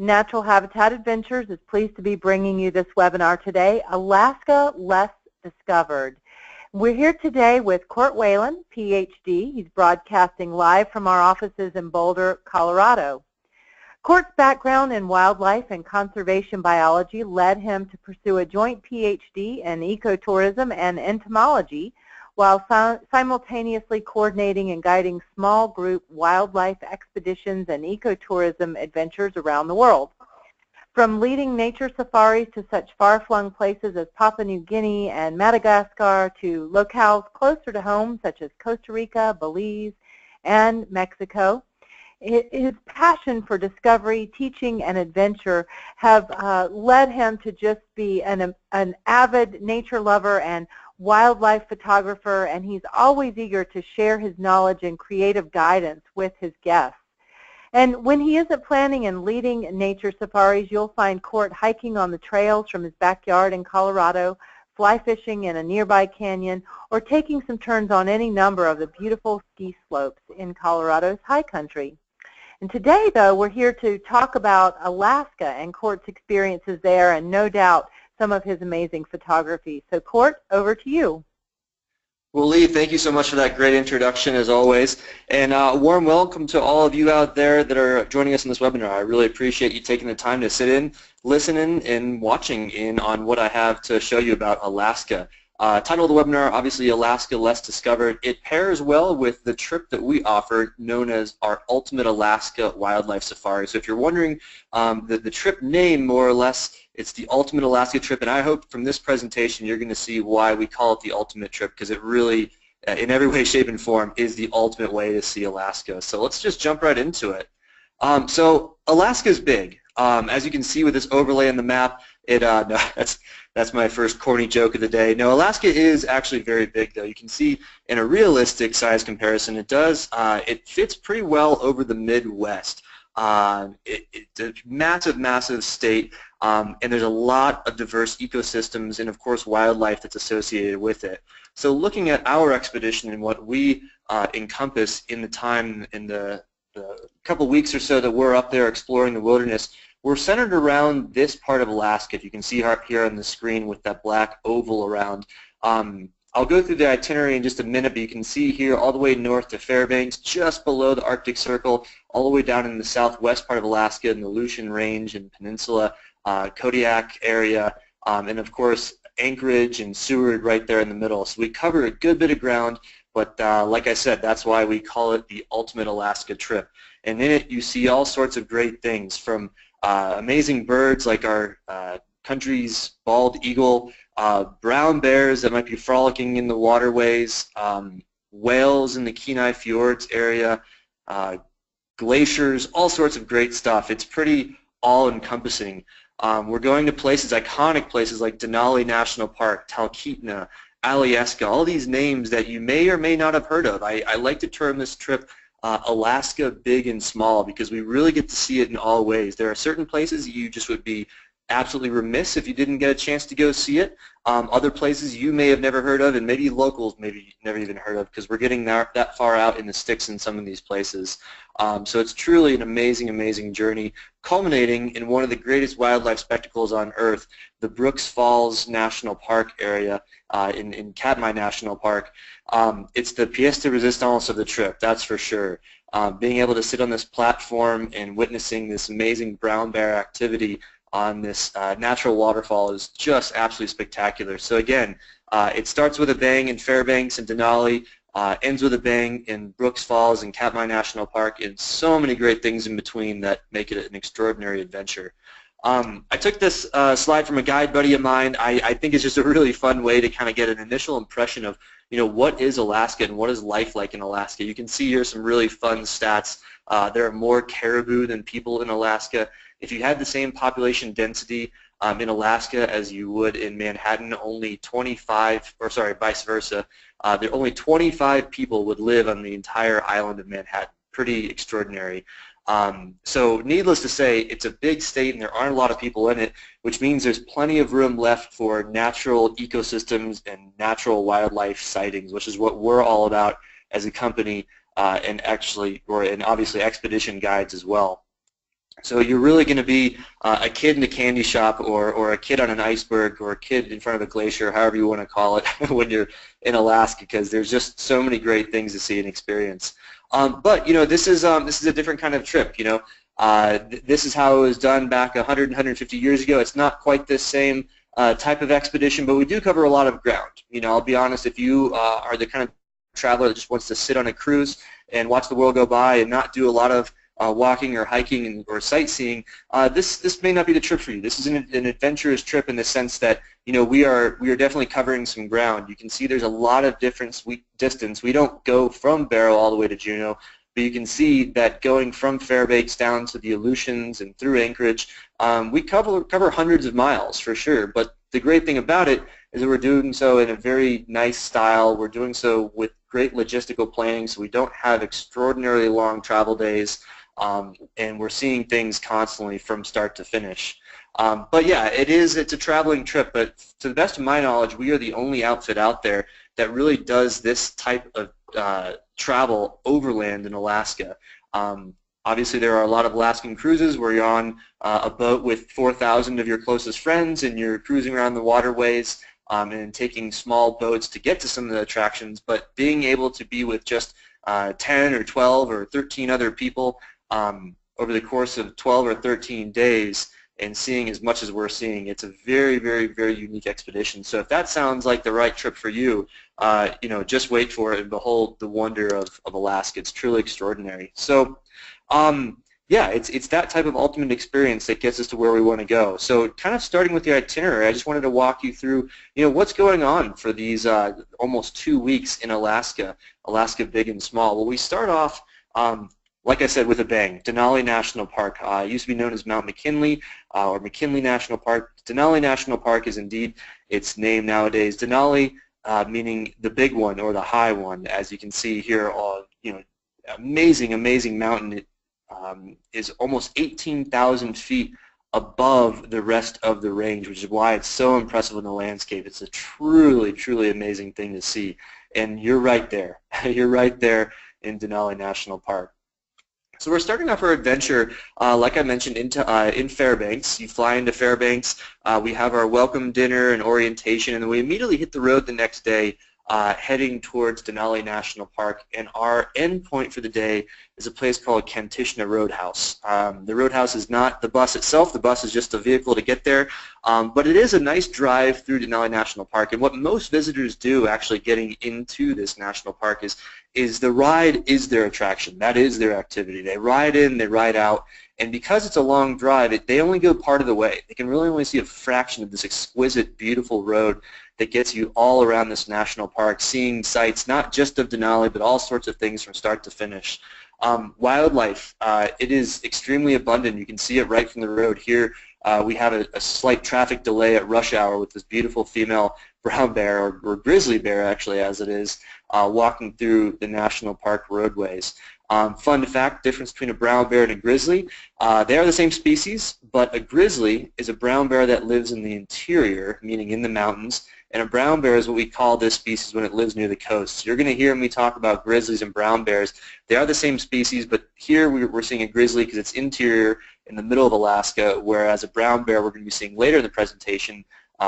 Natural Habitat Adventures is pleased to be bringing you this webinar today, Alaska Less Discovered. We're here today with Cort Whalen, PhD. He's broadcasting live from our offices in Boulder, Colorado. Cort's background in wildlife and conservation biology led him to pursue a joint PhD in ecotourism and entomology, while simultaneously coordinating and guiding small group wildlife expeditions and ecotourism adventures around the world. From leading nature safaris to such far-flung places as Papua New Guinea and Madagascar to locales closer to home such as Costa Rica, Belize, and Mexico, his passion for discovery, teaching, and adventure have led him to just be an avid nature lover and wildlife photographer, and he's always eager to share his knowledge and creative guidance with his guests. And when he isn't planning and leading nature safaris, you'll find Cort hiking on the trails from his backyard in Colorado, fly fishing in a nearby canyon, or taking some turns on any number of the beautiful ski slopes in Colorado's high country. And today, though, we're here to talk about Alaska and Cort's experiences there, and no doubt some of his amazing photography. So, Cort, over to you. Well, Lee, thank you so much for that great introduction, as always. And warm welcome to all of you out there that are joining us in this webinar. I really appreciate you taking the time to sit in, listen in, and watching in on what I have to show you about Alaska. Title of the webinar, obviously, Alaska Less Discovered. It pairs well with the trip that we offer, known as our Ultimate Alaska Wildlife Safari. So if you're wondering, the trip name, more or less, it's the Ultimate Alaska Trip, and I hope from this presentation you're going to see why we call it the Ultimate Trip, because it really, in every way, shape, and form, is the ultimate way to see Alaska. So let's just jump right into it. So Alaska's big. As you can see with this overlay on the map, no, that's my first corny joke of the day. No, Alaska is actually very big, though. You can see in a realistic size comparison, it fits pretty well over the Midwest. It's a massive, massive state, and there's a lot of diverse ecosystems and, of course, wildlife that's associated with it. So looking at our expedition and what we encompass in the time, in the couple weeks or so that we're up there exploring the wilderness, we're centered around this part of Alaska. If you can see here on the screen with that black oval around. I'll go through the itinerary in just a minute, but you can see here all the way north to Fairbanks, just below the Arctic Circle, all the way down in the southwest part of Alaska in the Aleutian Range and Peninsula, Kodiak area, and of course Anchorage and Seward right there in the middle. So we cover a good bit of ground, but like I said, that's why we call it the Ultimate Alaska Trip. And in it you see all sorts of great things, from amazing birds like our country's bald eagle, brown bears that might be frolicking in the waterways, whales in the Kenai Fjords area, glaciers, all sorts of great stuff. It's pretty all-encompassing. We're going to places, iconic places like Denali National Park, Talkeetna, Alyeska, all these names that you may or may not have heard of. I like to term this trip Alaska Big and Small, because we really get to see it in all ways. There are certain places you just would be absolutely remiss if you didn't get a chance to go see it. Other places you may have never heard of, and maybe locals maybe never even heard of, because we're getting that far out in the sticks in some of these places. So it's truly an amazing, amazing journey, culminating in one of the greatest wildlife spectacles on Earth, the Brooks Falls National Park area in Katmai National Park. It's the pièce de résistance of the trip, that's for sure. Being able to sit on this platform and witnessing this amazing brown bear activity on this natural waterfall is just absolutely spectacular. So again, it starts with a bang in Fairbanks and Denali, ends with a bang in Brooks Falls and Katmai National Park, and so many great things in between that make it an extraordinary adventure. I took this slide from a guide buddy of mine. I think it's just a really fun way to kind of get an initial impression of, what is Alaska and what is life like in Alaska. You can see here some really fun stats. There are more caribou than people in Alaska. If you had the same population density in Alaska as you would in Manhattan, only 25, or sorry, vice versa, only 25 people would live on the entire island of Manhattan. Pretty extraordinary. So needless to say, it's a big state and there aren't a lot of people in it, which means there's plenty of room left for natural ecosystems and natural wildlife sightings, which is what we're all about as a company, and obviously expedition guides as well. So you're really going to be a kid in a candy shop, or a kid on an iceberg, or a kid in front of a glacier, however you want to call it, when you're in Alaska, because there's just so many great things to see and experience. But this is a different kind of trip. This is how it was done back 100, 150 years ago. It's not quite the same type of expedition, but we do cover a lot of ground. I'll be honest, if you are the kind of traveler that just wants to sit on a cruise and watch the world go by and not do a lot of walking or hiking or sightseeing, this may not be the trip for you. This is an adventurous trip in the sense that we are definitely covering some ground. You can see there's a lot of different distance. We don't go from Barrow all the way to Juneau, but you can see that going from Fairbanks down to the Aleutians and through Anchorage, we cover hundreds of miles for sure. But the great thing about it is that we're doing so in a very nice style. We're doing so with great logistical planning, so we don't have extraordinarily long travel days. And we're seeing things constantly from start to finish. But yeah, it's a traveling trip, but to the best of my knowledge, we are the only outfit out there that really does this type of travel overland in Alaska. Obviously, there are a lot of Alaskan cruises where you're on a boat with 4,000 of your closest friends and you're cruising around the waterways and taking small boats to get to some of the attractions, but being able to be with just 10 or 12 or 13 other people over the course of 12 or 13 days and seeing as much as we're seeing, it's a very, very, very unique expedition. So if that sounds like the right trip for you, just wait for it and behold the wonder of Alaska. It's truly extraordinary. So yeah, it's that type of ultimate experience that gets us to where we want to go. So kind of starting with the itinerary, I just wanted to walk you through, what's going on for these almost 2 weeks in Alaska big and small. Well, we start off, like I said, with a bang. Denali National Park. It used to be known as Mount McKinley or McKinley National Park. Denali National Park is indeed its name nowadays. Denali meaning the big one or the high one, as you can see here. Amazing, amazing mountain. It is almost 18,000 feet above the rest of the range, which is why it's so impressive in the landscape. It's a truly, truly amazing thing to see. And you're right there. You're right there in Denali National Park. So we're starting off our adventure, like I mentioned, in Fairbanks. You fly into Fairbanks. We have our welcome dinner and orientation, and then we immediately hit the road the next day, heading towards Denali National Park. And our end point for the day is a place called Kantishna Roadhouse. The Roadhouse is not the bus itself. The bus is just a vehicle to get there. But it is a nice drive through Denali National Park. And what most visitors do actually getting into this national park is the ride is their attraction. That is their activity. They ride in, they ride out. And because it's a long drive, they only go part of the way. They can really only see a fraction of this exquisite, beautiful road that gets you all around this national park, seeing sights not just of Denali, but all sorts of things from start to finish. Wildlife, it is extremely abundant. You can see it right from the road. Here we have a slight traffic delay at rush hour with this beautiful female brown bear, or grizzly bear actually as it is, walking through the national park roadways. Fun fact, difference between a brown bear and a grizzly. They are the same species, but a grizzly is a brown bear that lives in the interior, meaning in the mountains, and a brown bear is what we call this species when it lives near the coast. So you're going to hear me talk about grizzlies and brown bears. They are the same species, but here we're seeing a grizzly because it's interior in the middle of Alaska, whereas a brown bear we're going to be seeing later in the presentation,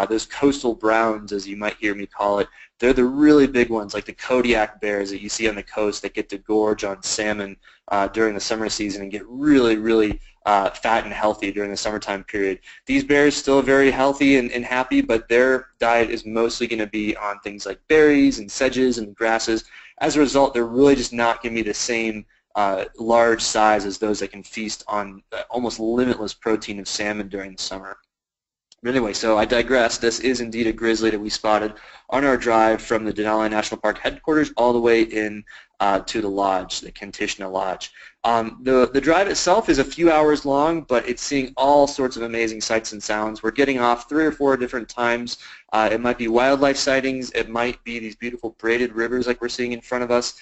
those coastal browns, as you might hear me call it, they're the really big ones, like the Kodiak bears that you see on the coast that get to gorge on salmon during the summer season and get really, really fat and healthy during the summertime period. These bears still very healthy and happy, but their diet is mostly going to be on things like berries and sedges and grasses. As a result, they're really just not going to be the same large size as those that can feast on almost limitless protein of salmon during the summer. But anyway, so I digress. This is indeed a grizzly that we spotted on our drive from the Denali National Park headquarters all the way in to the lodge, the Kantishna Lodge. The drive itself is a few hours long, but it's seeing all sorts of amazing sights and sounds. We're getting off 3 or 4 different times. It might be wildlife sightings. It might be these beautiful braided rivers like we're seeing in front of us.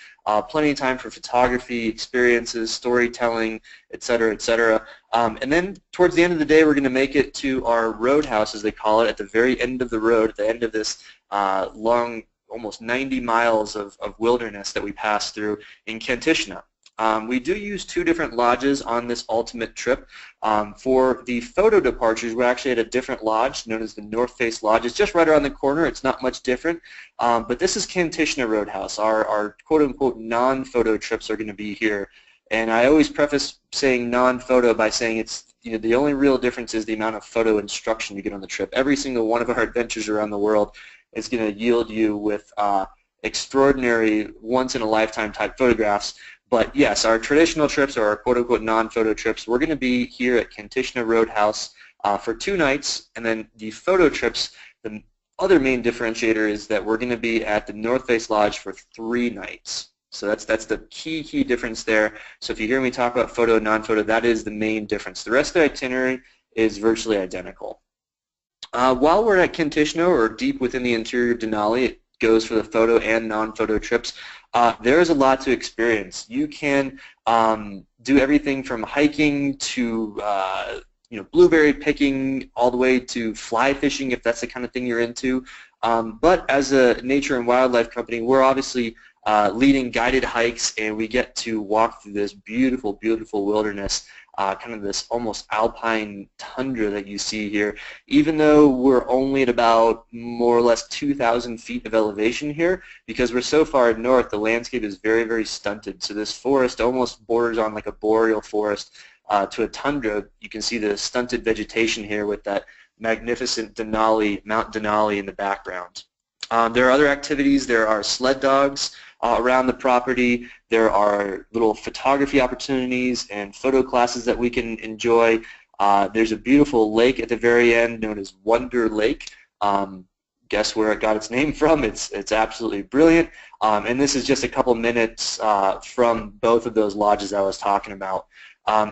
Plenty of time for photography, experiences, storytelling, etc., etc. And then towards the end of the day, we're going to make it to our roadhouse, as they call it, at the very end of the road, at the end of this long, almost 90 miles of wilderness that we pass through in Kantishna. We do use 2 different lodges on this ultimate trip. For the photo departures, we're actually at a different lodge known as the North Face Lodge. It's just right around the corner. It's not much different. But this is Kantishna Roadhouse. Our quote-unquote non-photo trips are going to be here. And I always preface saying non-photo by saying it's, the only real difference is the amount of photo instruction you get on the trip. Every single one of our adventures around the world is going to yield you with extraordinary, once-in-a-lifetime type photographs. But yes, our traditional trips or our quote-unquote non-photo trips, we're going to be here at Kantishna Roadhouse for 2 nights, and then the photo trips, the other main differentiator is that we're going to be at the North Face Lodge for 3 nights. So that's the key difference there. So if you hear me talk about photo, non-photo, that is the main difference. The rest of the itinerary is virtually identical. While we're at Kantishna or deep within the interior of Denali, it goes for the photo and non-photo trips. There is a lot to experience. You can do everything from hiking to blueberry picking, all the way to fly fishing if that's the kind of thing you're into. But as a nature and wildlife company, we're obviously leading guided hikes, and we get to walk through this beautiful, beautiful wilderness, kind of this almost alpine tundra that you see here. Even though we're only at about more or less 2,000 feet of elevation here, because we're so far north, the landscape is very, very stunted. So this forest almost borders on like a boreal forest to a tundra. You can see the stunted vegetation here with that magnificent Denali, Mount Denali in the background. There are other activities. There are sled dogs around the property. There are little photography opportunities and photo classes that we can enjoy. There's a beautiful lake at the very end known as Wonder Lake. Guess where it got its name from? It's absolutely brilliant. And this is just a couple minutes from both of those lodges I was talking about.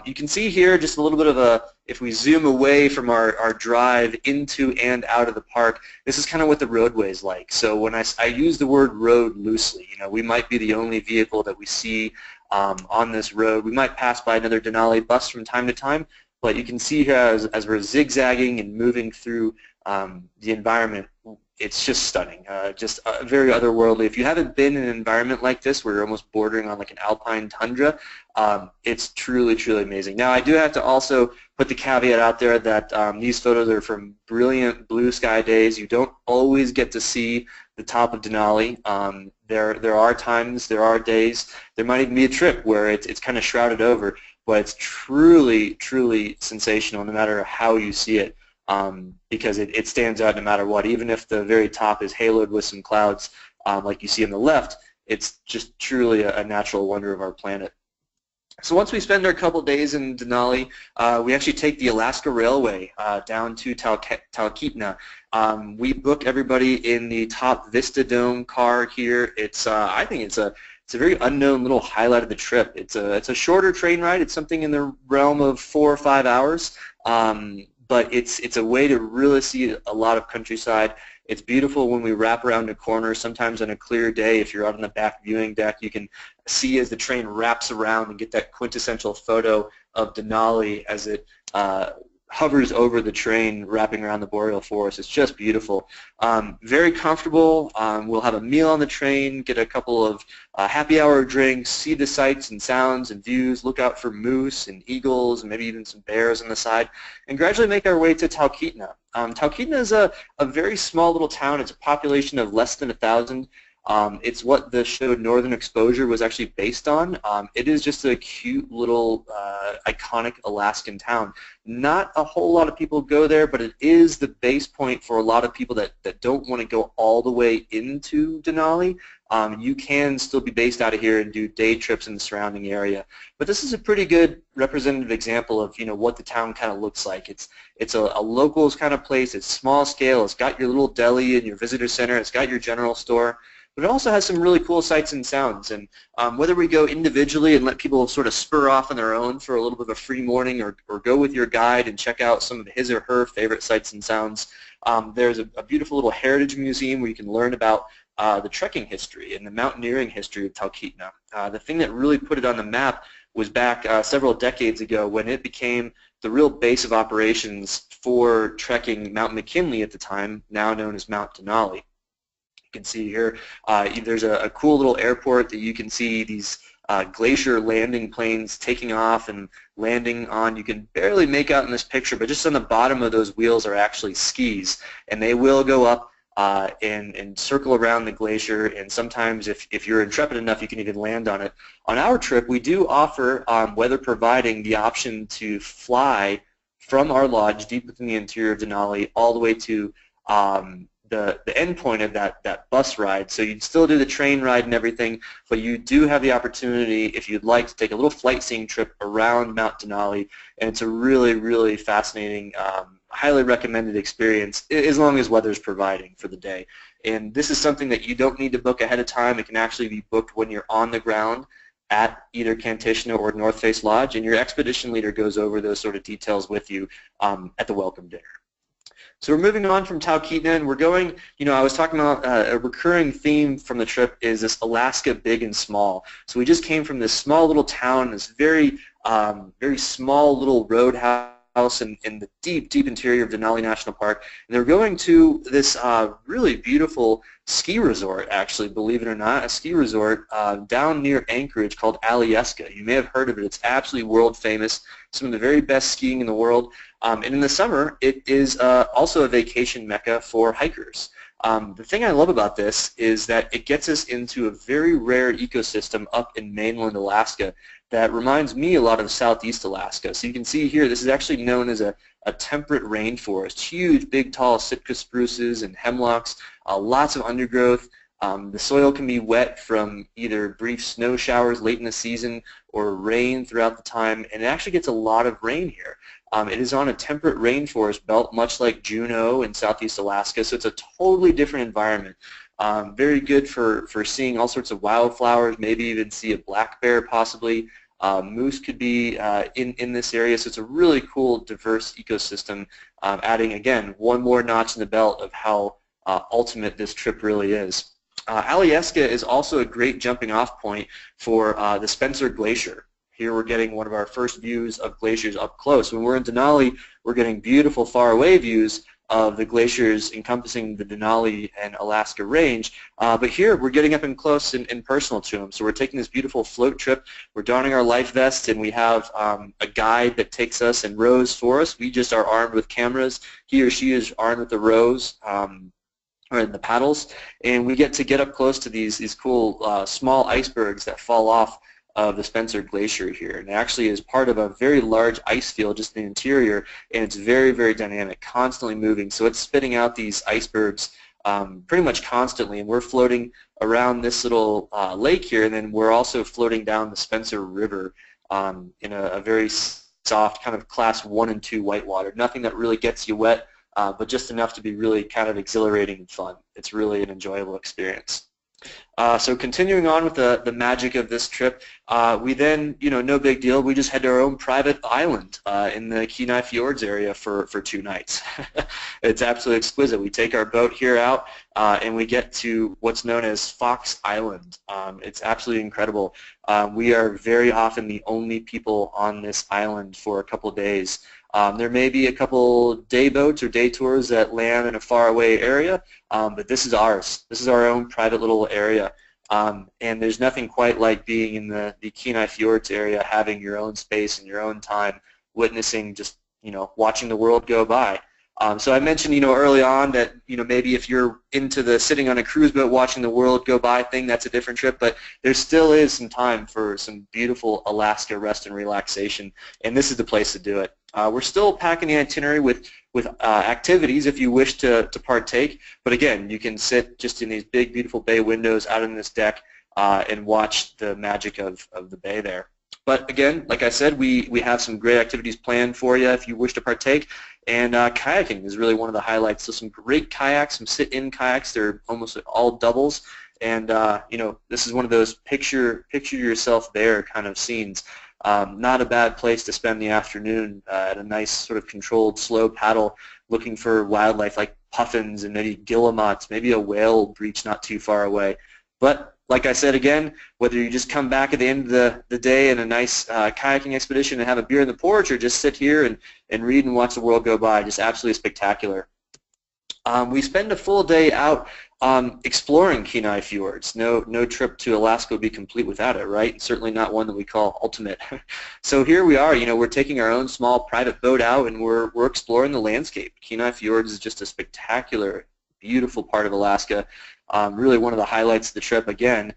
You can see here just a little bit of a, if we zoom away from our drive into and out of the park, this is kind of what the roadway is like. So when I use the word road loosely, we might be the only vehicle that we see on this road. We might pass by another Denali bus from time to time, but you can see here as we're zigzagging and moving through the environment, it's just stunning, just very otherworldly. If you haven't been in an environment like this where you're almost bordering on like an alpine tundra, it's truly, truly amazing. Now, I do have to also put the caveat out there that these photos are from brilliant blue sky days. You don't always get to see the top of Denali. There are times, there are days, there might even be a trip where it's kind of shrouded over, but it's truly, truly sensational no matter how you see it. Because it stands out no matter what. Even if the very top is haloed with some clouds like you see on the left, it's just truly a natural wonder of our planet. So once we spend our couple days in Denali, we actually take the Alaska Railway down to Talkeetna. We book everybody in the top Vista Dome car here. It's I think it's a very unknown little highlight of the trip. It's a shorter train ride. It's something in the realm of 4 or 5 hours. But it's a way to really see a lot of countryside. It's beautiful when we wrap around a corner. Sometimes on a clear day, if you're out on the back viewing deck, you can see as the train wraps around and get that quintessential photo of Denali as it hovers over the train wrapping around the boreal forest. It's just beautiful. Very comfortable. We'll have a meal on the train, get a couple of happy hour drinks, see the sights and sounds and views, look out for moose and eagles and maybe even some bears on the side, and gradually make our way to Talkeetna. Talkeetna is a very small little town. It's a population of less than 1,000. It's what the show Northern Exposure was actually based on. It is just a cute little iconic Alaskan town. Not a whole lot of people go there, but it is the base point for a lot of people that don't want to go all the way into Denali. You can still be based out of here and do day trips in the surrounding area. But this is a pretty good representative example of what the town kind of looks like. It's a locals kind of place. It's small scale. It's got your little deli and your visitor center. It's got your general store. But it also has some really cool sights and sounds. And whether we go individually and let people sort of spur off on their own for a little bit of a free morning, or go with your guide and check out some of his or her favorite sights and sounds, there's a beautiful little heritage museum where you can learn about the trekking history and the mountaineering history of Talkeetna. The thing that really put it on the map was back several decades ago when it became the real base of operations for trekking Mount McKinley at the time, now known as Mount Denali. You can see here there's a cool little airport that you can see these glacier landing planes taking off and landing on, you can barely make out in this picture, but just on the bottom of those wheels are actually skis, and they will go up and circle around the glacier, and sometimes if you're intrepid enough, you can even land on it. On our trip, we do offer, weather permitting, the option to fly from our lodge deep within the interior of Denali all the way to the end point of that bus ride. So you'd still do the train ride and everything, but you do have the opportunity, if you'd like, to take a little flight seeing trip around Mount Denali, and it's a really, really fascinating, highly recommended experience as long as weather's providing for the day. And this is something that you don't need to book ahead of time. It can actually be booked when you're on the ground at either Kantishna or North Face Lodge, and your expedition leader goes over those sort of details with you at the welcome dinner. So we're moving on from Talkeetna, and we're going, I was talking about a recurring theme from the trip is this Alaska big and small. So we just came from this small little town, this very, very small little roadhouse in the deep, deep interior of Denali National Park, and they're going to this really beautiful ski resort, actually, believe it or not, a ski resort down near Anchorage called Alyeska. You may have heard of it. It's absolutely world famous, some of the very best skiing in the world, and in the summer it is also a vacation mecca for hikers. The thing I love about this is that it gets us into a very rare ecosystem up in mainland Alaska that reminds me a lot of Southeast Alaska. So you can see here, this is actually known as a temperate rainforest. Huge, big, tall Sitka spruces and hemlocks, lots of undergrowth. The soil can be wet from either brief snow showers late in the season or rain throughout the time, and it actually gets a lot of rain here. It is on a temperate rainforest belt, much like Juneau in Southeast Alaska, so it's a totally different environment. Very good for seeing all sorts of wildflowers, maybe even see a black bear possibly. Moose could be in this area, so it's a really cool, diverse ecosystem, adding, again, one more notch in the belt of how ultimate this trip really is. Alyeska is also a great jumping off point for the Spencer Glacier. Here we're getting one of our first views of glaciers up close. When we're in Denali, we're getting beautiful far-away views of the glaciers encompassing the Denali and Alaska range, but here we're getting up and close and personal to them. So we're taking this beautiful float trip, we're donning our life vests, and we have a guide that takes us and rows for us. We just are armed with cameras. He or she is armed with the rows or in the paddles, and we get to get up close to these cool small icebergs that fall off of the Spencer Glacier here, and it actually is part of a very large ice field just in the interior, and it's very, very dynamic, constantly moving, so it's spitting out these icebergs pretty much constantly, and we're floating around this little lake here, and then we're also floating down the Spencer River in a very soft kind of class 1 and 2 whitewater, nothing that really gets you wet, but just enough to be really kind of exhilarating and fun. It's really an enjoyable experience. So continuing on with the magic of this trip, we then, no big deal, we just head to our own private island in the Kenai Fjords area for 2 nights. It's absolutely exquisite. We take our boat here out and we get to what's known as Fox Island. It's absolutely incredible. We are very often the only people on this island for a couple days. There may be a couple day boats or day tours that land in a faraway area, but this is ours. This is our own private little area, and there's nothing quite like being in the Kenai Fjords area, having your own space and your own time, witnessing just, watching the world go by. So I mentioned, early on that, maybe if you're into the sitting on a cruise boat watching the world go by thing, that's a different trip, but there still is some time for some beautiful Alaska rest and relaxation, and this is the place to do it. We're still packing the itinerary with activities if you wish to partake, but again, you can sit just in these big, beautiful bay windows out on this deck and watch the magic of the bay there. But again, like I said, we have some great activities planned for you if you wish to partake, and kayaking is really one of the highlights. So some great kayaks, some sit-in kayaks. They're almost all doubles, and this is one of those picture yourself there kind of scenes. Not a bad place to spend the afternoon at a nice sort of controlled slow paddle looking for wildlife like puffins and maybe guillemots, maybe a whale breach not too far away. But like I said again, whether you just come back at the end of the day in a nice kayaking expedition and have a beer in the porch, or just sit here and read and watch the world go by, just absolutely spectacular. We spend a full day out exploring Kenai Fjords. No trip to Alaska would be complete without it, right? Certainly not one that we call ultimate. So here we are, we're taking our own small private boat out and we're exploring the landscape. Kenai Fjords is just a spectacular, beautiful part of Alaska. Really one of the highlights of the trip again.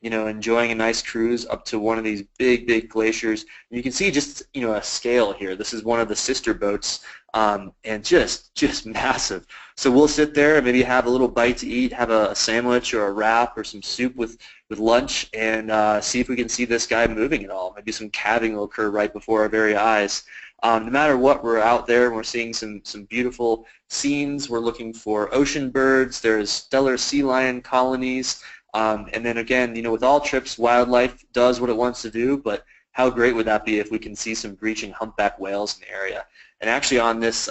Enjoying a nice cruise up to one of these big glaciers. And you can see just, a scale here. This is one of the sister boats, and just massive. So we'll sit there and maybe have a little bite to eat, have a sandwich or a wrap or some soup with lunch, and see if we can see this guy moving at all. Maybe some calving will occur right before our very eyes. No matter what, we're out there and we're seeing some beautiful scenes. We're looking for ocean birds. There's stellar sea lion colonies. And then again, with all trips, wildlife does what it wants to do, but how great would that be if we can see some breaching humpback whales in the area? And actually on this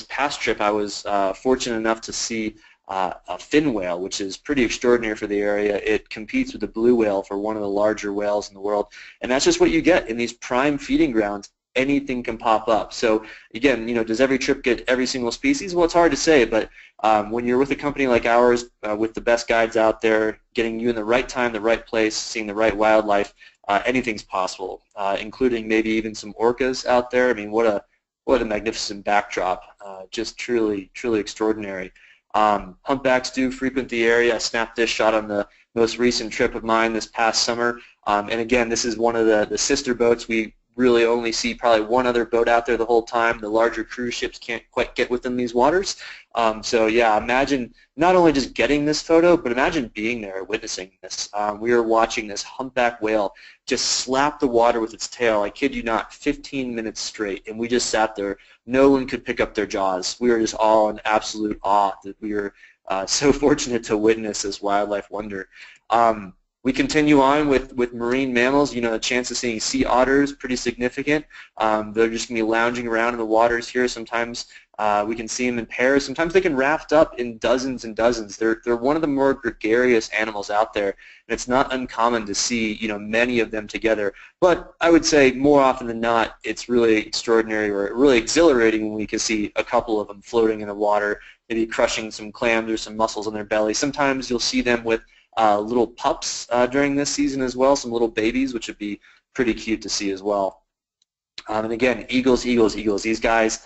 past trip, I was fortunate enough to see a fin whale, which is pretty extraordinary for the area. It competes with the blue whale for one of the larger whales in the world, and that's just what you get in these prime feeding grounds. Anything can pop up. So again, does every trip get every single species? Well, it's hard to say, but when you're with a company like ours, with the best guides out there, getting you in the right time, the right place, seeing the right wildlife, anything's possible, including maybe even some orcas out there. I mean, what a magnificent backdrop. Just truly extraordinary. Humpbacks do frequent the area. I snapped this shot on the most recent trip of mine this past summer. And again, this is one of the sister boats. We really only see probably one other boat out there the whole time. The larger cruise ships can't quite get within these waters. So yeah, imagine not only just getting this photo, but imagine being there, witnessing this. We were watching this humpback whale just slap the water with its tail, I kid you not, 15 minutes straight, and we just sat there. No one could pick up their jaws. We were just all in absolute awe that we were so fortunate to witness this wildlife wonder. We continue on with marine mammals. The chance of seeing sea otters pretty significant. They're just going to be lounging around in the waters here. Sometimes we can see them in pairs. Sometimes they can raft up in dozens and dozens. They're one of the more gregarious animals out there, and it's not uncommon to see many of them together. But I would say more often than not, it's really extraordinary or really exhilarating when we can see a couple of them floating in the water, maybe crushing some clams or some mussels on their belly. Sometimes you'll see them with little pups during this season as well, some little babies, which would be pretty cute to see as well. And again, eagles. These guys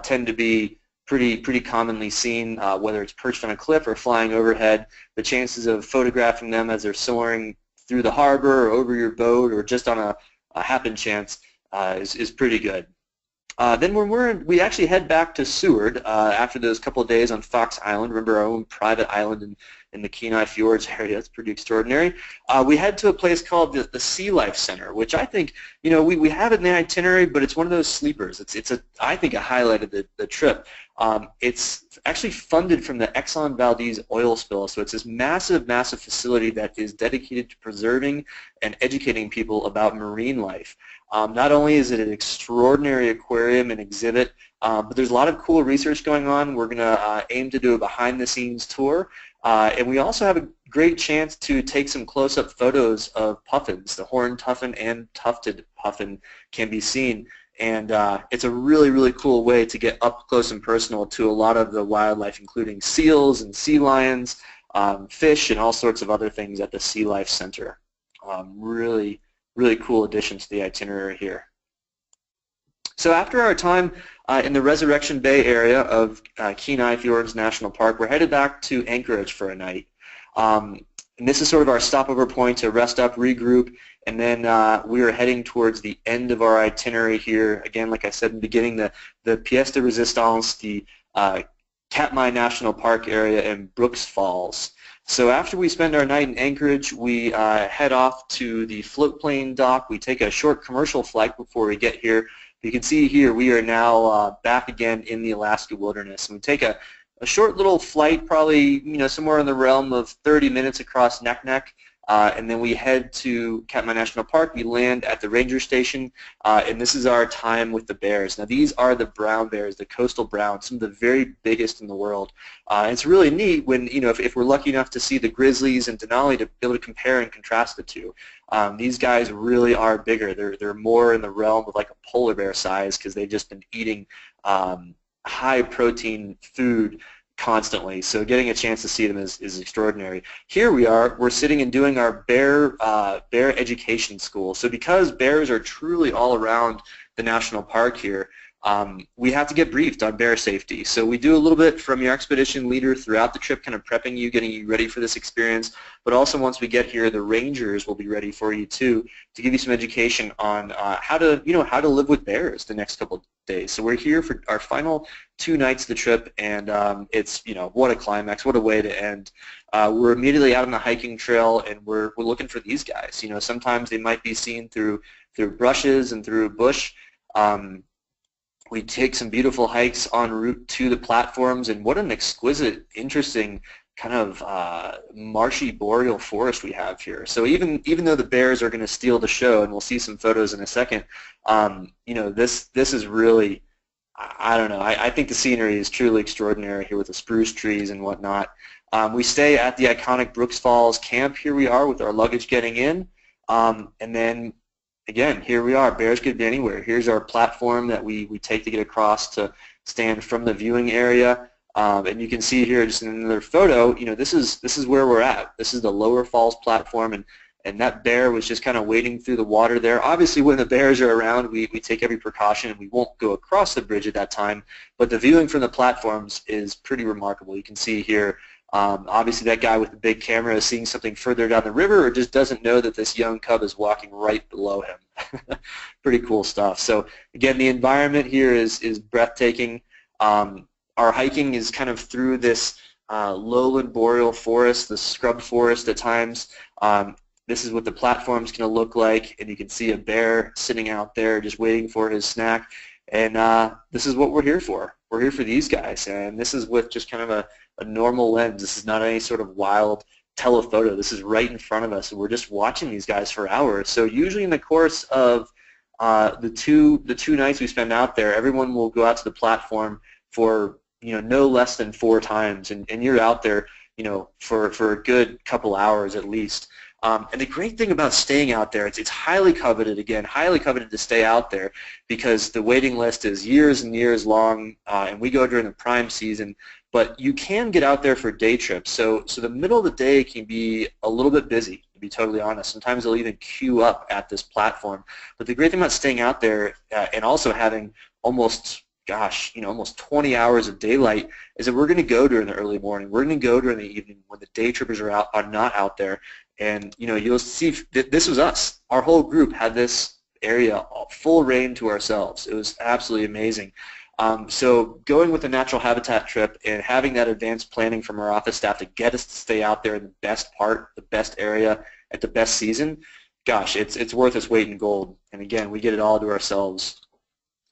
tend to be pretty commonly seen, whether it's perched on a cliff or flying overhead. The chances of photographing them as they're soaring through the harbor or over your boat or just on a happen chance is pretty good. Then when we actually head back to Seward after those couple of days on Fox Island. Remember, our own private island in the Kenai Fjords area. That's pretty extraordinary. We head to a place called the Sea Life Center, which I think, we have it in the itinerary, but it's one of those sleepers. I think a highlight of the trip. It's actually funded from the Exxon Valdez oil spill, so it's this massive facility that is dedicated to preserving and educating people about marine life. Not only is it an extraordinary aquarium and exhibit, but there's a lot of cool research going on. We're going to aim to do a behind-the-scenes tour, and we also have a great chance to take some close-up photos of puffins. The horned puffin and tufted puffin can be seen, and it's a really cool way to get up close and personal to a lot of the wildlife, including seals and sea lions, fish, and all sorts of other things at the Sea Life Center. Really cool addition to the itinerary here. So after our time in the Resurrection Bay area of Kenai Fjords National Park, we're headed back to Anchorage for a night. And this is sort of our stopover point to rest up, regroup, and then we are heading towards the end of our itinerary here. Again, like I said in the beginning, the pièce de résistance, the Katmai National Park area in Brooks Falls. So after we spend our night in Anchorage, we head off to the float plane dock. We take a short commercial flight before we get here. You can see here we are now back again in the Alaska wilderness. And we take a short little flight, probably somewhere in the realm of 30 minutes across Naknek, and then we head to Katmai National Park. We land at the ranger station, and this is our time with the bears. Now these are the brown bears, the coastal brown, some of the very biggest in the world. And it's really neat when, if we're lucky enough to see the grizzlies and Denali, to be able to compare and contrast the two. These guys really are bigger. They're more in the realm of like a polar bear size because they've just been eating high protein food constantly. So getting a chance to see them is extraordinary. Here we are, we're sitting and doing our bear education school. So because bears are truly all around the national park here, we have to get briefed on bear safety. So we do a little bit from your expedition leader throughout the trip, kind of prepping you, getting you ready for this experience. But also once we get here, the rangers will be ready for you too, to give you some education on how to live with bears the next couple of days. So we're here for our final 2 nights of the trip, and it's, what a climax, what a way to end. We're immediately out on the hiking trail, and we're looking for these guys. Sometimes they might be seen through brushes and through bush. We take some beautiful hikes en route to the platforms, and what an exquisite, interesting kind of marshy boreal forest we have here. So even though the bears are going to steal the show, and we'll see some photos in a second, this is really, I don't know, I think the scenery is truly extraordinary here with the spruce trees and whatnot. We stay at the iconic Brooks Falls camp. Here we are with our luggage getting in, and then again, here we are. Bears could be anywhere. Here's our platform that we take to get across to stand from the viewing area. And you can see here just in another photo, this is where we're at. This is the Lower Falls platform, and that bear was just kind of wading through the water there. Obviously, when the bears are around, we take every precaution, and we won't go across the bridge at that time. But the viewing from the platforms is pretty remarkable. You can see here, obviously that guy with the big camera is seeing something further down the river, or just doesn't know that this young cub is walking right below him. Pretty cool stuff. So again, the environment here is breathtaking. Our hiking is kind of through this lowland boreal forest, the scrub forest at times. This is what the platform's going to look like, and you can see a bear sitting out there just waiting for his snack. And this is what we're here for. We're here for these guys, and this is with just kind of a normal lens. This is not any sort of wild telephoto. This is right in front of us, and we're just watching these guys for hours. So usually in the course of the two nights we spend out there, everyone will go out to the platform for no less than 4 times, and you're out there for a good couple hours at least. And the great thing about staying out there, it's highly coveted, again, highly coveted to stay out there, because the waiting list is years and years long, and we go during the prime season. But you can get out there for day trips. So the middle of the day can be a little bit busy, to be totally honest. Sometimes they'll even queue up at this platform. But the great thing about staying out there and also having almost 20 hours of daylight is that we're going to go during the early morning. We're going to go during the evening when the day trippers are not out there. And you'll see this was us. Our whole group had this area full reign to ourselves. It was absolutely amazing. So going with the natural habitat trip and having that advanced planning from our office staff to get us to stay out there in the best part, the best area, at the best season, gosh, it's worth its weight in gold. And again, we get it all to ourselves.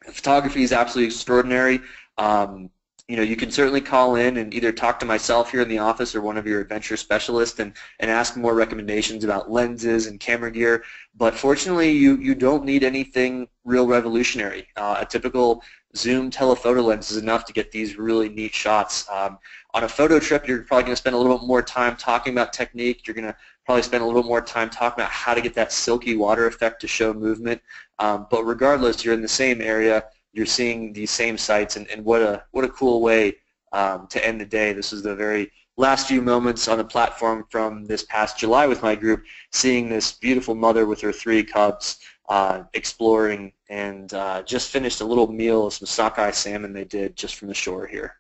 The photography is absolutely extraordinary. You can certainly call in and either talk to myself here in the office or one of your adventure specialists and ask more recommendations about lenses and camera gear. But fortunately, you don't need anything real revolutionary. A typical zoom telephoto lens is enough to get these really neat shots. On a photo trip, you're probably going to spend a little bit more time talking about technique. You're going to probably spend a little more time talking about how to get that silky water effect to show movement. But regardless, you're in the same area. You're seeing these same sights, and what a cool way to end the day. This is the very last few moments on the platform from this past July with my group, seeing this beautiful mother with her 3 cubs exploring, and just finished a little meal of some sockeye salmon they did just from the shore here.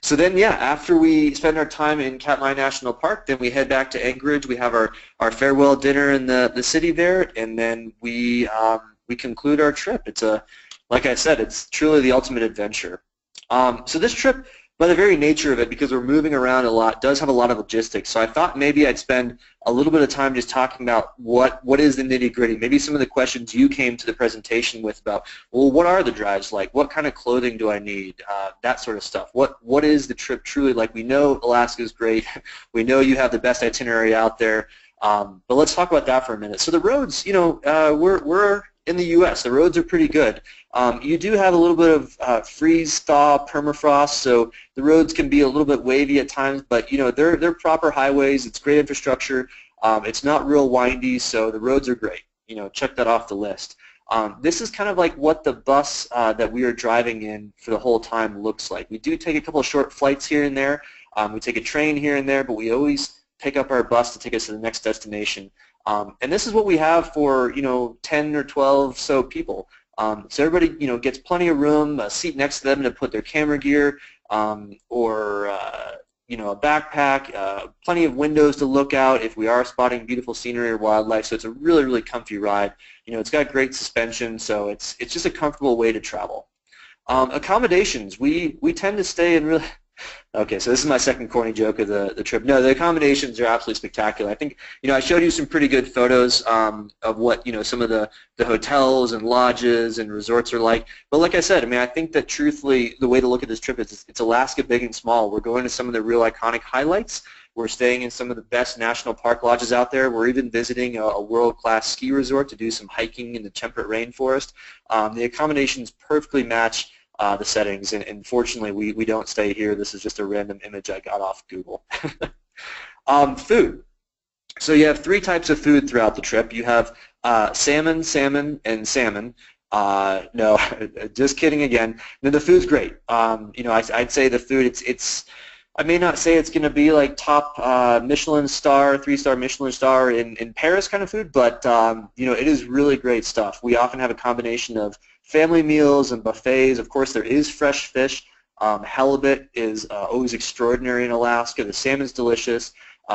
So then, yeah, after we spend our time in Katmai National Park, then we head back to Anchorage. We have our farewell dinner in the city there, and then we conclude our trip. It's like I said, it's truly the ultimate adventure. So this trip, by the very nature of it, because we're moving around a lot, does have a lot of logistics. So I thought maybe I'd spend a little bit of time just talking about what is the nitty-gritty. Maybe some of the questions you came to the presentation with about, well, what are the drives like? What kind of clothing do I need? That sort of stuff. What is the trip truly like? We know Alaska is great. We know you have the best itinerary out there. But let's talk about that for a minute. So the roads, we're in the U.S. The roads are pretty good. You do have a little bit of freeze-thaw permafrost, so the roads can be a little bit wavy at times, but they're proper highways. It's great infrastructure. It's not real windy, so the roads are great. Check that off the list. This is kind of like what the bus that we are driving in for the whole time looks like. We do take a couple of short flights here and there. We take a train here and there, but we always pick up our bus to take us to the next destination. And this is what we have for 10 or 12 so people. So everybody gets plenty of room, a seat next to them to put their camera gear, or a backpack, plenty of windows to look out if we are spotting beautiful scenery or wildlife. So it's a really, really comfy ride. It's got great suspension, so it's just a comfortable way to travel. Accommodations, we tend to stay in really. Okay, so this is my second corny joke of the trip. No, the accommodations are absolutely spectacular. I think, I showed you some pretty good photos of what, some of the hotels and lodges and resorts are like. But like I said, I think that truthfully the way to look at this trip is it's Alaska big and small. We're going to some of the real iconic highlights. We're staying in some of the best national park lodges out there. We're even visiting a world-class ski resort to do some hiking in the temperate rainforest. The accommodations perfectly match the settings, and fortunately we don't stay here. This is just a random image I got off Google. Food. So you have 3 types of food throughout the trip. You have salmon, salmon, and salmon. No, just kidding again. No, the food's great. I'd say the food, I may not say it's going to be like top Michelin star, 3-star Michelin star in Paris kind of food, but it is really great stuff. We often have a combination of family meals and buffets. Of course, there is fresh fish. Halibut is always extraordinary in Alaska. The salmon's delicious.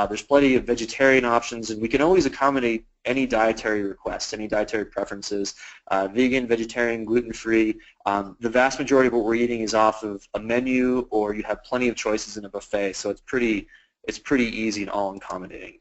There's plenty of vegetarian options, and we can always accommodate any dietary requests, any dietary preferences, vegan, vegetarian, gluten-free. The vast majority of what we're eating is off of a menu, or you have plenty of choices in a buffet, so it's pretty easy and all-accommodating.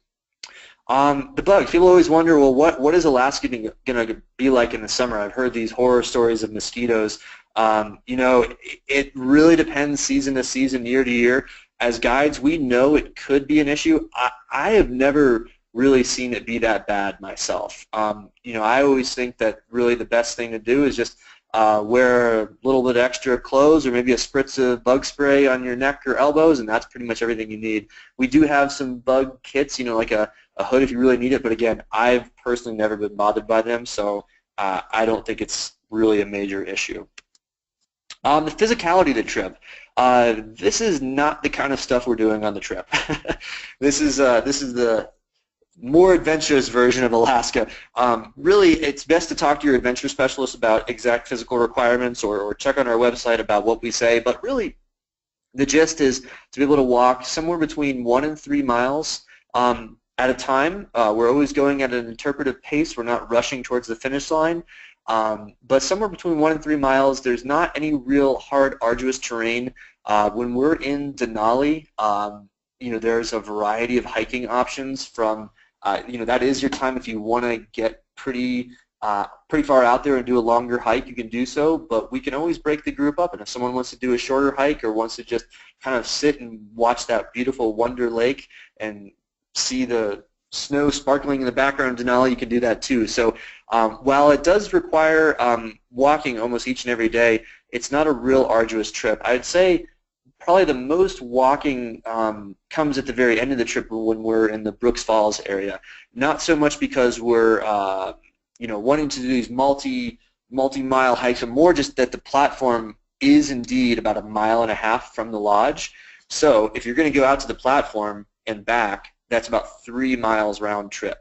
The bugs. People always wonder, well, what is Alaska going to be like in the summer? I've heard these horror stories of mosquitoes. It really depends season to season, year to year. As guides, we know it could be an issue. I have never really seen it be that bad myself. I always think that really the best thing to do is just wear a little bit extra clothes or maybe a spritz of bug spray on your neck or elbows, and that's pretty much everything you need. We do have some bug kits, like a hood if you really need it, but again, I've personally never been bothered by them, so I don't think it's really a major issue. The physicality of the trip. This is not the kind of stuff we're doing on the trip. This is the more adventurous version of Alaska. Really, it's best to talk to your adventure specialist about exact physical requirements or check on our website about what we say, but really the gist is to be able to walk somewhere between 1 and 3 miles at a time. We're always going at an interpretive pace. We're not rushing towards the finish line. But somewhere between 1 and 3 miles, there's not any real hard, arduous terrain. When we're in Denali, there's a variety of hiking options from, that is your time if you want to get pretty far out there and do a longer hike, you can do so, but we can always break the group up, and if someone wants to do a shorter hike or wants to just kind of sit and watch that beautiful Wonder Lake and see the snow sparkling in the background of Denali, you can do that too. So while it does require walking almost each and every day, it's not a real arduous trip. I'd say probably the most walking comes at the very end of the trip when we're in the Brooks Falls area. Not so much because we're wanting to do these multi-mile hikes, but more just that the platform is indeed about 1.5 miles from the lodge. So if you're going to go out to the platform and back, that's about 3 miles round trip.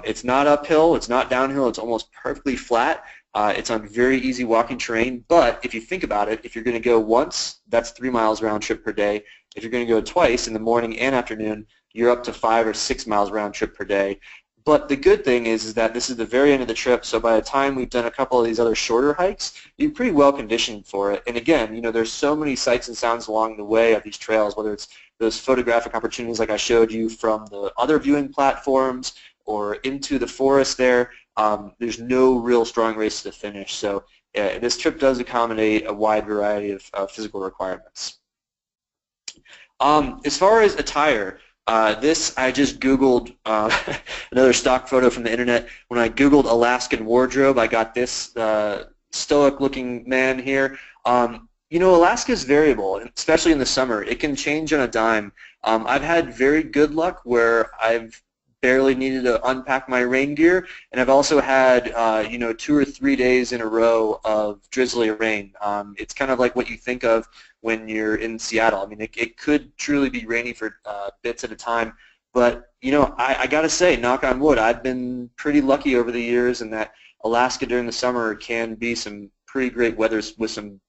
It's not uphill, it's not downhill, it's almost perfectly flat. It's on very easy walking terrain, but if you think about it, if you're going to go once, that's 3 miles round trip per day. If you're going to go twice in the morning and afternoon, you're up to 5 or 6 miles round trip per day. But the good thing is that this is the very end of the trip, so by the time we've done a couple of these other shorter hikes, you're pretty well conditioned for it. And again, there's so many sights and sounds along the way of these trails, whether it's those photographic opportunities like I showed you from the other viewing platforms or into the forest there. There's no real strong race to the finish. So this trip does accommodate a wide variety of physical requirements. As far as attire, this I just Googled another stock photo from the internet. When I Googled Alaskan wardrobe, I got this stoic-looking man here. Alaska is variable, especially in the summer. It can change on a dime. I've had very good luck where I've barely needed to unpack my rain gear, and I've also had 2 or 3 days in a row of drizzly rain. It's kind of like what you think of when you're in Seattle. I mean, it could truly be rainy for bits at a time, but I got to say, knock on wood, I've been pretty lucky over the years, and that Alaska during the summer can be some pretty great weather with some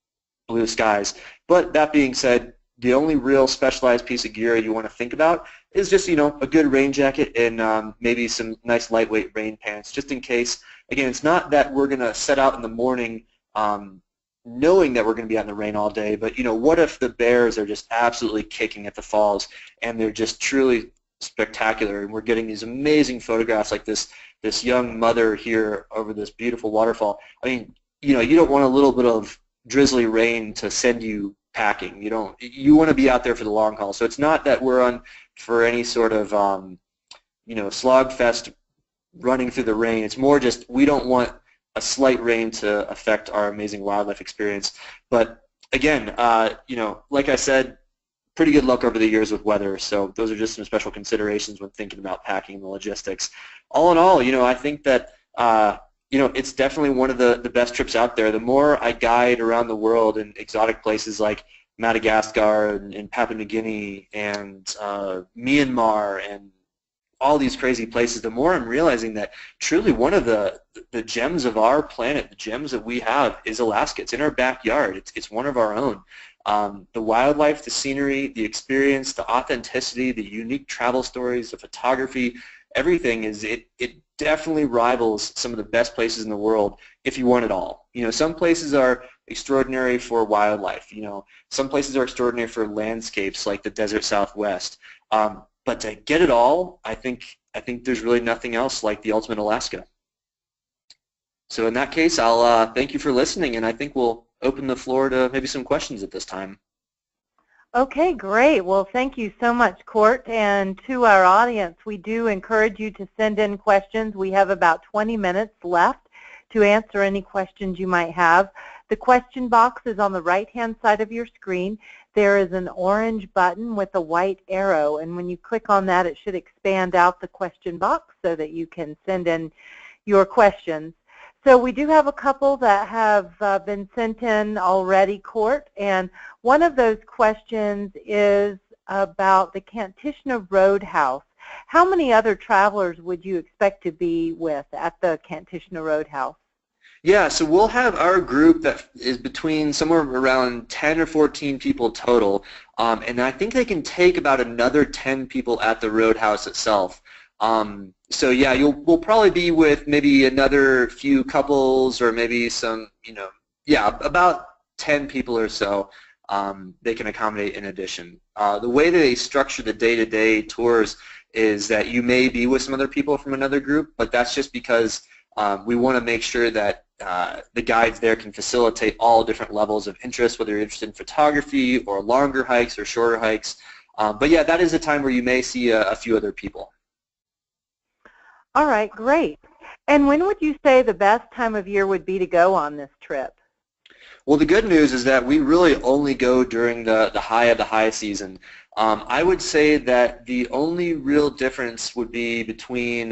blue skies. But that being said, the only real specialized piece of gear you want to think about is just, a good rain jacket and maybe some nice lightweight rain pants, just in case. Again, it's not that we're going to set out in the morning knowing that we're going to be out in the rain all day, but, what if the bears are just absolutely kicking at the falls and they're just truly spectacular, and we're getting these amazing photographs like this young mother here over this beautiful waterfall. I mean, you don't want a little bit of drizzly rain to send you packing. You want to be out there for the long haul. So it's not that we're on for any sort of slogfest running through the rain. It's more just we don't want a slight rain to affect our amazing wildlife experience. But again, like I said, pretty good luck over the years with weather. So those are just some special considerations when thinking about packing and the logistics. All in all, I think that it's definitely one of the best trips out there. The more I guide around the world in exotic places like Madagascar and Papua New Guinea and Myanmar and all these crazy places, the more I'm realizing that truly one of the gems of our planet, the gems that we have, is Alaska. It's in our backyard. It's one of our own. The wildlife, the scenery, the experience, the authenticity, the unique travel stories, the photography, everything it definitely rivals some of the best places in the world if you want it all. Some places are extraordinary for wildlife. Some places are extraordinary for landscapes like the desert Southwest. But to get it all, I think there's really nothing else like the ultimate Alaska. So in that case, I'll thank you for listening, and I think we'll open the floor to maybe some questions at this time. Okay, great. Well, thank you so much, Court. And to our audience, we do encourage you to send in questions. We have about 20 minutes left to answer any questions you might have. The question box is on the right-hand side of your screen. There is an orange button with a white arrow, and when you click on that, it should expand out the question box so that you can send in your questions. So we do have a couple that have been sent in already, Court, and one of those questions is about the Kantishna Roadhouse. How many other travelers would you expect to be with at the Kantishna Roadhouse? Yeah, so we'll have our group that is between somewhere around 10 or 14 people total, and I think they can take about another 10 people at the Roadhouse itself. So yeah, we'll probably be with maybe another few couples or maybe some, about 10 people or so they can accommodate in addition. The way they structure the day-to-day tours is that you may be with some other people from another group, but that's just because we want to make sure that the guides there can facilitate all different levels of interest, whether you're interested in photography or longer hikes or shorter hikes. But yeah, that is a time where you may see a few other people. All right, great. And when would you say the best time of year would be to go on this trip? Well, the good news is that we really only go during the high of the high season. I would say that the only real difference would be between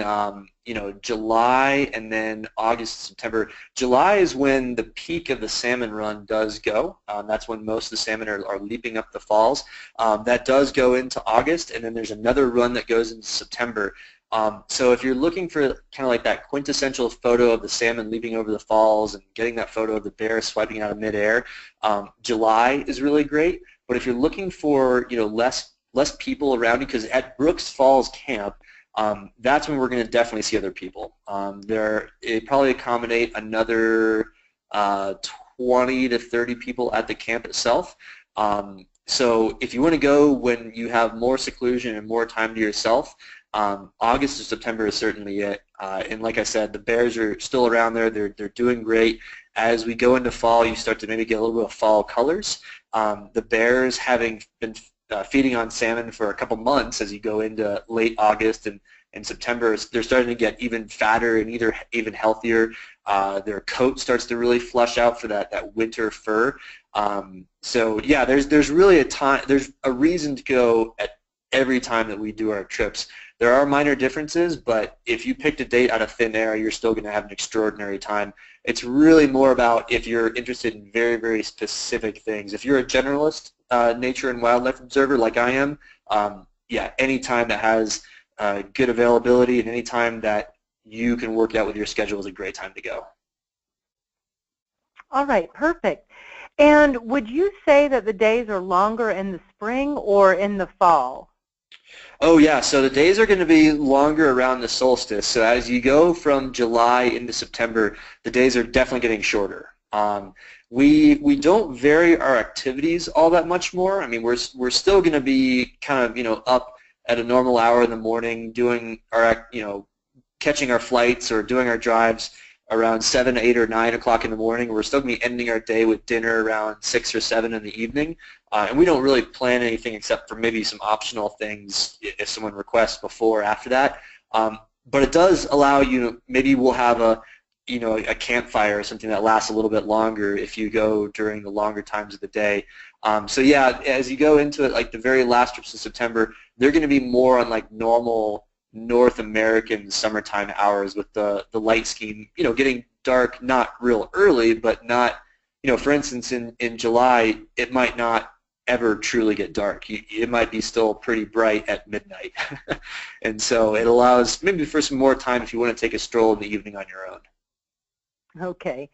July and then August, September. July is when the peak of the salmon run does go. That's when most of the salmon are leaping up the falls. That does go into August, and then there's another run that goes into September. So if you're looking for kind of like that quintessential photo of the salmon leaping over the falls and getting that photo of the bear swiping out of midair, July is really great. But if you're looking for less people around you, because at Brooks Falls Camp, that's when we're going to definitely see other people. It probably accommodate another 20 to 30 people at the camp itself. So if you want to go when you have more seclusion and more time to yourself, August or September is certainly it. And like I said, the bears are still around there. They're doing great. As we go into fall, you start to maybe get a little bit of fall colors. The bears, having been feeding on salmon for a couple months, as you go into late August and September, they're starting to get even fatter and even healthier. Their coat starts to really flush out for that winter fur. So yeah, there's really there's a reason to go at every time that we do our trips. there are minor differences, but if you picked a date out of thin air, you're still going to have an extraordinary time. It's really more about if you're interested in very, very specific things. If you're a generalist nature and wildlife observer like I am, yeah, any time that has good availability and any time that you can work out with your schedule is a great time to go. All right, perfect. And would you say that the days are longer in the spring or in the fall? Oh yeah, so the days are going to be longer around the solstice. So as you go from July into September, the days are definitely getting shorter. We don't vary our activities all that much more. I mean, we're still going to be kind of up at a normal hour in the morning, doing our catching our flights or doing our drives around 7, 8, or 9 o'clock in the morning. We're still going to be ending our day with dinner around 6 or 7 in the evening. And we don't really plan anything except for maybe some optional things if someone requests before or after that. But it does allow maybe we'll have a campfire or something that lasts a little bit longer if you go during the longer times of the day. So yeah, as you go into it, like the very last trips of September, they're going to be more on like normal North American summertime hours with the light scheme, getting dark not real early, but not, for instance, in July, it might not ever truly get dark. It might be still pretty bright at midnight. And so it allows maybe for some more time if you want to take a stroll in the evening on your own. Okay,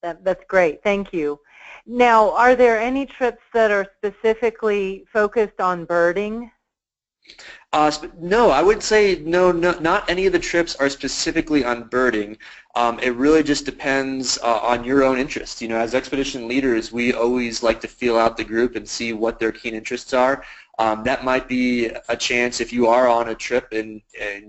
that's great. Thank you. Now, are there any trips that are specifically focused on birding? No, I would say no, not any of the trips are specifically on birding. It really just depends on your own interest. As expedition leaders, we always like to feel out the group and see what their keen interests are. That might be a chance if you are on a trip and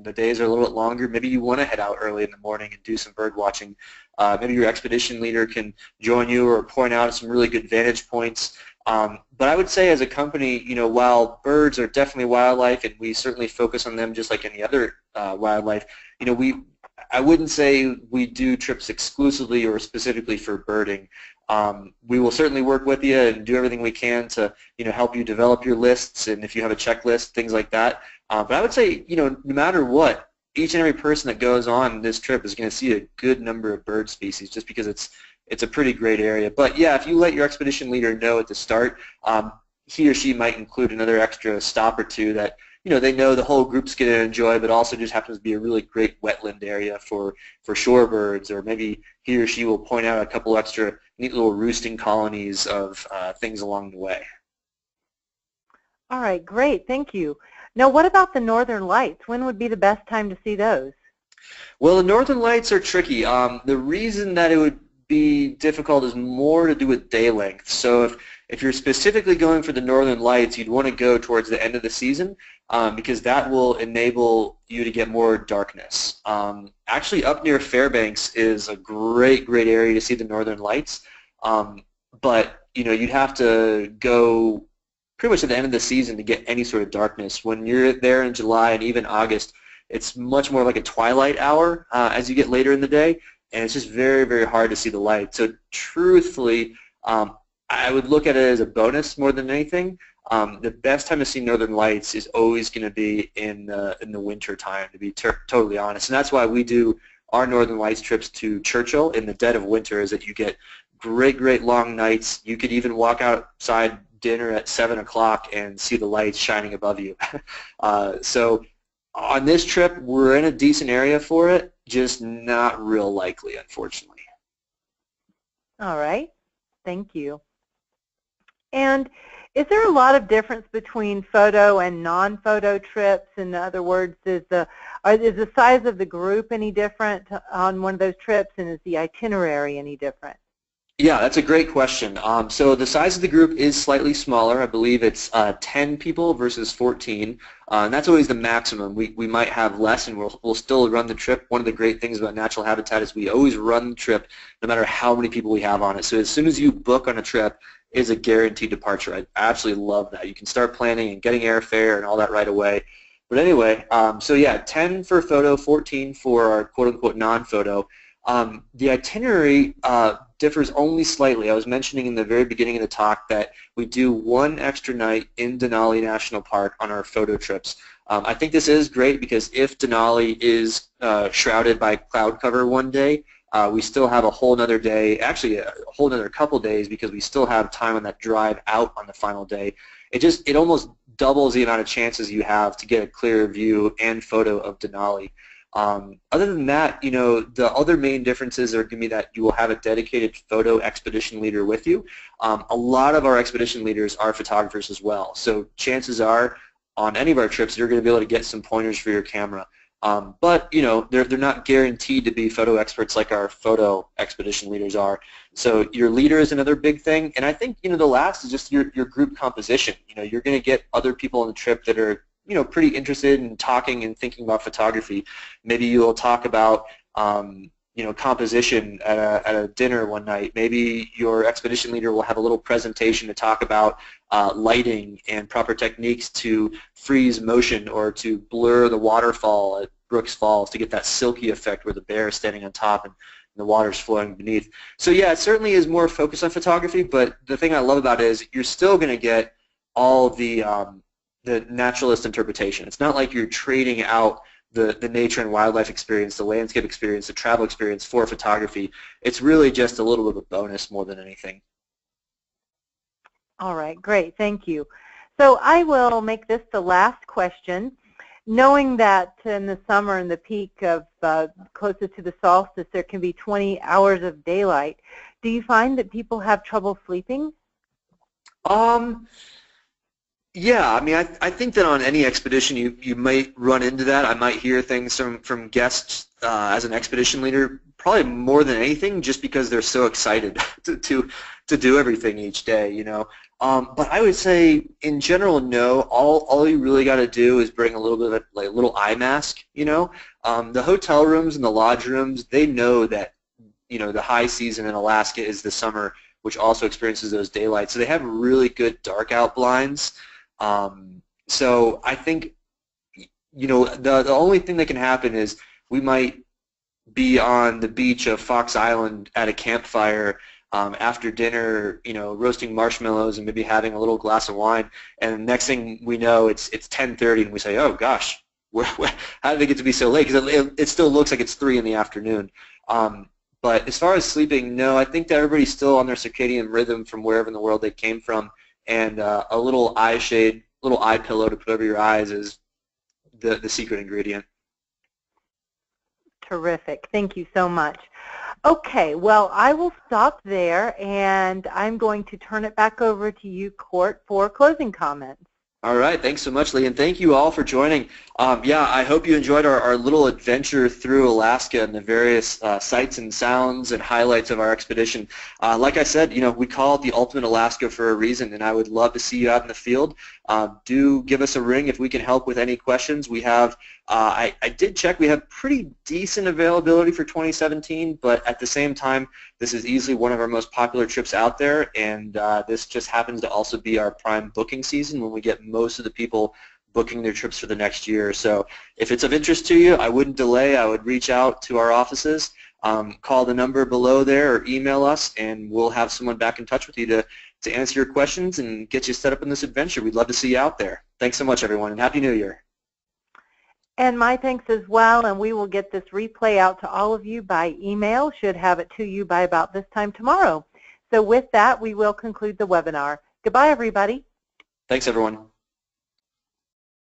the days are a little bit longer, maybe you want to head out early in the morning and do some bird watching. Maybe your expedition leader can join you or point out some really good vantage points. But I would say as a company, while birds are definitely wildlife and we certainly focus on them just like any other wildlife, I wouldn't say we do trips exclusively or specifically for birding. We will certainly work with you and do everything we can to help you develop your lists, and if you have a checklist, things like that. But I would say no matter what, each and every person that goes on this trip is going to see a good number of bird species just because it's a pretty great area. But yeah, if you let your expedition leader know at the start, he or she might include another extra stop or two that they know the whole group's going to enjoy, but also just happens to be a really great wetland area for shorebirds, or maybe he or she will point out a couple extra neat little roosting colonies of things along the way. All right, great, thank you. Now, what about the northern lights? When would be the best time to see those? Well, the northern lights are tricky. The reason that it would be difficult is more to do with day length. So if you're specifically going for the northern lights, you'd want to go towards the end of the season because that will enable you to get more darkness. Actually, up near Fairbanks is a great area to see the northern lights, but you'd have to go pretty much at the end of the season to get any sort of darkness. When you're there in July and even August, it's much more like a twilight hour as you get later in the day, and it's just very hard to see the light. So truthfully, I would look at it as a bonus more than anything. The best time to see northern lights is always going to be in the winter time, to be totally honest, and that's why we do our northern lights trips to Churchill in the dead of winter, is that you get great long nights. You could even walk outside dinner at 7 o'clock and see the lights shining above you. So on this trip, we're in a decent area for it, just not real likely, unfortunately. All right, thank you. And is there a lot of difference between photo and non-photo trips? In other words, is the size of the group any different on one of those trips, and is the itinerary any different? Yeah, that's a great question. So the size of the group is slightly smaller. I believe it's 10 people versus 14, and that's always the maximum. We might have less, and we'll still run the trip. One of the great things about Natural Habitat is we always run the trip no matter how many people we have on it. So as soon as you book on a trip, is a guaranteed departure. I absolutely love that. You can start planning and getting airfare and all that right away. But anyway, so yeah, 10 for photo, 14 for our quote-unquote non-photo. The itinerary differs only slightly. I was mentioning in the very beginning of the talk that we do one extra night in Denali National Park on our photo trips. I think this is great because if Denali is shrouded by cloud cover one day, we still have a whole nother day, actually a whole nother couple days, because we still have time on that drive out on the final day. It almost doubles the amount of chances you have to get a clear view and photo of Denali. Other than that, the other main differences are going to be that you will have a dedicated photo expedition leader with you. A lot of our expedition leaders are photographers as well, so chances are on any of our trips you're going to be able to get some pointers for your camera. But they're not guaranteed to be photo experts like our photo expedition leaders are. So your leader is another big thing, and I think the last is just your group composition. You're going to get other people on the trip that are pretty interested in talking and thinking about photography. Maybe you'll talk about composition at a dinner one night. Maybe your expedition leader will have a little presentation to talk about lighting and proper techniques to freeze motion or to blur the waterfall at Brooks Falls to get that silky effect where the bear is standing on top and the water's flowing beneath. So yeah, it certainly is more focused on photography, but the thing I love about it is you're still going to get all the naturalist interpretation. It's not like you're trading out the nature and wildlife experience, the landscape experience, the travel experience for photography. It's really just a little bit of a bonus more than anything. All right, great, thank you. So I will make this the last question. Knowing that in the summer and the peak of closest to the solstice there can be 20 hours of daylight, do you find that people have trouble sleeping? Yeah, I mean, I think that on any expedition you might run into that. I might hear things from guests as an expedition leader, probably more than anything, just because they're so excited to do everything each day, But I would say, in general, no. All you really got to do is bring a little bit of a little eye mask, The hotel rooms and the lodge rooms, they know that, the high season in Alaska is the summer, which also experiences those daylights. So they have really good dark out blinds. So I think, the only thing that can happen is we might be on the beach of Fox Island at a campfire after dinner, roasting marshmallows and maybe having a little glass of wine, and the next thing we know, it's 10:30, and we say, oh gosh, how did it get to be so late? Because it still looks like it's 3 in the afternoon. But as far as sleeping, no, I think that everybody's still on their circadian rhythm from wherever in the world they came from, and a little eye shade, little eye pillow to put over your eyes is the secret ingredient. Terrific. Thank you so much. Okay, well, I will stop there, and I'm going to turn it back over to you, Court, for closing comments. All right, thanks so much, Lee, and thank you all for joining. Yeah, I hope you enjoyed our little adventure through Alaska and the various sights and sounds and highlights of our expedition. Like I said, we call it the Ultimate Alaska for a reason, and I would love to see you out in the field. Do give us a ring if we can help with any questions. We have, I did check, we have pretty decent availability for 2017, but at the same time, this is easily one of our most popular trips out there, and this just happens to also be our prime booking season when we get most of the people booking their trips for the next year. So if it's of interest to you, I wouldn't delay. I would reach out to our offices, call the number below there, or email us, and we'll have someone back in touch with you to answer your questions and get you set up in this adventure. We'd love to see you out there. Thanks so much, everyone, and Happy New Year. And my thanks as well, and we will get this replay out to all of you by email. Should have it to you by about this time tomorrow. So with that, we will conclude the webinar. Goodbye, everybody. Thanks, everyone.